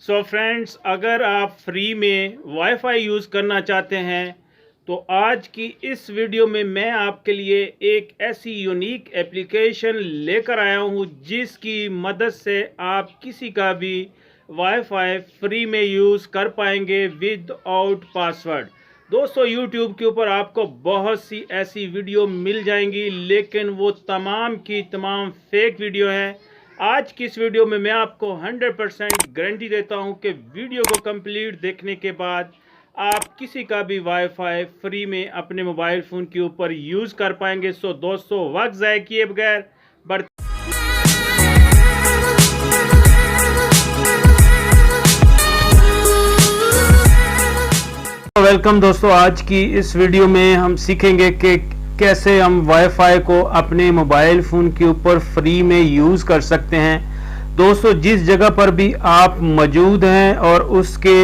So friends, अगर आप free में वाईफाई यूज़ करना चाहते हैं तो आज की इस वीडियो में मैं आपके लिए एक ऐसी यूनिक एप्लीकेशन लेकर आया हूं जिसकी मदद से आप किसी का भी वाईफाई फ्री में यूज़ कर पाएंगे विदाउट पासवर्ड। दोस्तों, यूट्यूब के ऊपर आपको बहुत सी ऐसी वीडियो मिल जाएंगी, लेकिन वो तमाम की तमाम फेक वीडियो हैं। आज की इस वीडियो में मैं आपको 100% गारंटी देता हूं कि वीडियो को कंप्लीट देखने के बाद आप किसी का भी वाईफाई फ्री में अपने मोबाइल फ़ोन के ऊपर यूज़ कर पाएंगे। सो दोस्तों, वक्त ज़ाया किए बगैर वेलकम दोस्तों, आज की इस वीडियो में हम सीखेंगे कि कैसे हम वाईफाई को अपने मोबाइल फ़ोन के ऊपर फ्री में यूज़ कर सकते हैं। दोस्तों, जिस जगह पर भी आप मौजूद हैं और उसके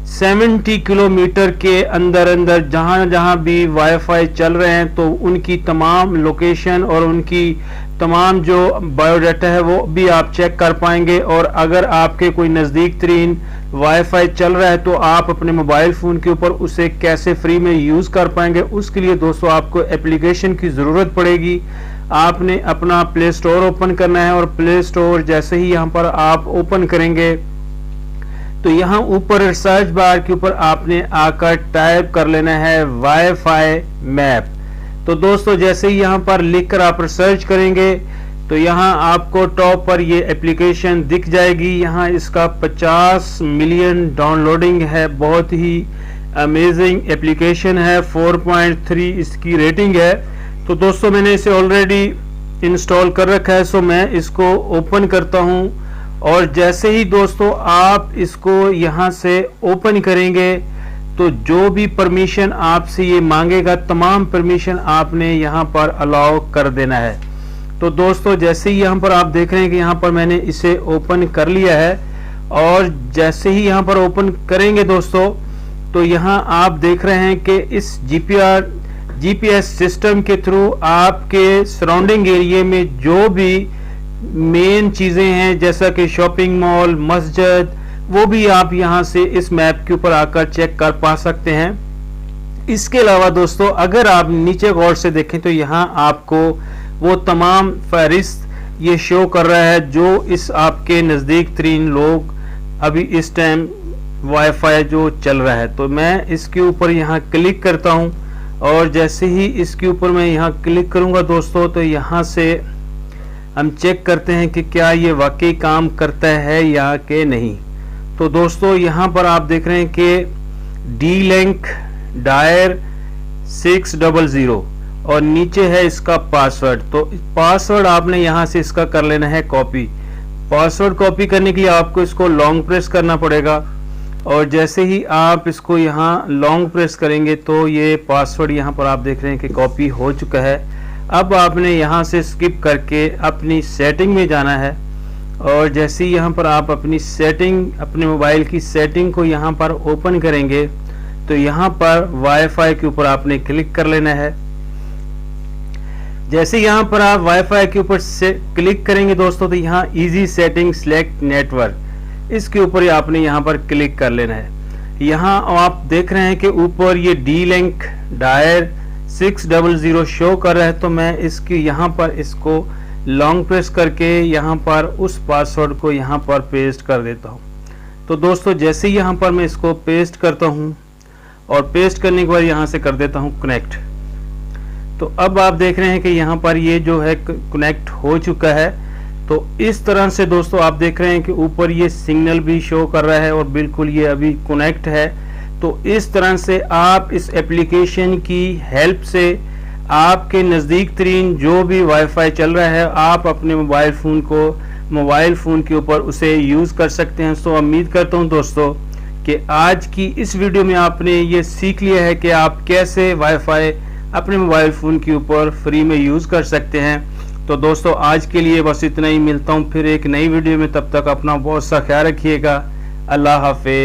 70 किलोमीटर के अंदर जहां भी वाईफाई चल रहे हैं तो उनकी तमाम लोकेशन और उनकी तमाम जो बायोडाटा है वो भी आप चेक कर पाएंगे। और अगर आपके कोई नज़दीक तरीन वाईफाई चल रहा है तो आप अपने मोबाइल फ़ोन के ऊपर उसे कैसे फ्री में यूज़ कर पाएंगे, उसके लिए दोस्तों आपको एप्लीकेशन की ज़रूरत पड़ेगी। आपने अपना प्ले स्टोर ओपन करना है और प्ले स्टोर जैसे ही यहाँ पर आप ओपन करेंगे तो यहाँ ऊपर सर्च बार के ऊपर आपने आकर टाइप कर लेना है वाईफाई मैप। तो दोस्तों, जैसे ही यहाँ पर लिखकर आप सर्च करेंगे तो यहाँ आपको टॉप पर ये एप्लीकेशन दिख जाएगी। यहाँ इसका 50 मिलियन डाउनलोडिंग है, बहुत ही अमेजिंग एप्लीकेशन है। 4.3 इसकी रेटिंग है। तो दोस्तों, मैंने इसे ऑलरेडी इंस्टॉल कर रखा है। सो मैं इसको ओपन करता हूँ और जैसे ही दोस्तों आप इसको यहाँ से ओपन करेंगे तो जो भी परमिशन आपसे ये मांगेगा तमाम परमिशन आपने यहाँ पर अलाउ कर देना है। तो दोस्तों, जैसे ही यहाँ पर आप देख रहे हैं कि यहाँ पर मैंने इसे ओपन कर लिया है और जैसे ही यहाँ पर ओपन करेंगे दोस्तों तो यहाँ आप देख रहे हैं कि इस जीपीएस सिस्टम के थ्रू आपके सराउंडिंग एरिया में जो भी मेन चीज़ें हैं जैसा कि शॉपिंग मॉल, मस्जिद, वो भी आप यहाँ से इस मैप के ऊपर आकर चेक कर पा सकते हैं। इसके अलावा दोस्तों, अगर आप नीचे गौर से देखें तो यहाँ आपको वो तमाम फहरिस्त ये शो कर रहा है जो इस आपके नज़दीक तरीन लोग अभी इस टाइम वाईफाई जो चल रहा है। तो मैं इसके ऊपर यहाँ क्लिक करता हूँ और जैसे ही इसके ऊपर मैं यहाँ क्लिक करूँगा दोस्तों तो यहाँ से हम चेक करते हैं कि क्या ये वाकई काम करता है या कि नहीं। तो दोस्तों, यहाँ पर आप देख रहे हैं कि D-Link डायर 600 और नीचे है इसका पासवर्ड। तो पासवर्ड आपने यहाँ से इसका कर लेना है कॉपी। पासवर्ड कॉपी करने के लिए आपको इसको लॉन्ग प्रेस करना पड़ेगा और जैसे ही आप इसको यहाँ लॉन्ग प्रेस करेंगे तो ये पासवर्ड यहाँ पर आप देख रहे हैं कि कॉपी हो चुका है। अब आपने यहाँ से स्किप करके अपनी सेटिंग में जाना है और जैसे ही यहाँ पर आप अपनी सेटिंग, अपने मोबाइल की सेटिंग को यहाँ पर ओपन करेंगे तो यहाँ पर वाईफाई के ऊपर आपने क्लिक कर लेना है। जैसे यहाँ पर आप वाईफाई के ऊपर से क्लिक करेंगे दोस्तों तो यहाँ इजी सेटिंग सेलेक्ट नेटवर्क, इसके ऊपर आपने यहाँ पर क्लिक कर लेना है। यहाँ आप देख रहे हैं कि ऊपर ये D-Link डायर 600 शो कर रहा है। तो मैं इसकी यहाँ पर इसको लॉन्ग प्रेस करके यहाँ पर उस पासवर्ड को यहाँ पर पेस्ट कर देता हूँ। तो दोस्तों, जैसे ही यहाँ पर मैं इसको पेस्ट करता हूँ और पेस्ट करने के बाद यहाँ से कर देता हूँ कनेक्ट। तो अब आप देख रहे हैं कि यहाँ पर ये जो है कनेक्ट हो चुका है। तो इस तरह से दोस्तों आप देख रहे हैं कि ऊपर ये सिग्नल भी शो कर रहा है और बिल्कुल ये अभी कनेक्ट है। तो इस तरह से आप इस एप्लीकेशन की हेल्प से आपके नज़दीक तरीन जो भी वाईफाई चल रहा है आप अपने मोबाइल फ़ोन के ऊपर उसे यूज़ कर सकते हैं। सो उम्मीद करता हूं दोस्तों कि आज की इस वीडियो में आपने ये सीख लिया है कि आप कैसे वाईफाई अपने मोबाइल फ़ोन के ऊपर फ्री में यूज़ कर सकते हैं। तो दोस्तों, आज के लिए बस इतना ही। मिलता हूँ फिर एक नई वीडियो में, तब तक अपना बहुत सा ख्याल रखिएगा। अल्लाह हाफिज़।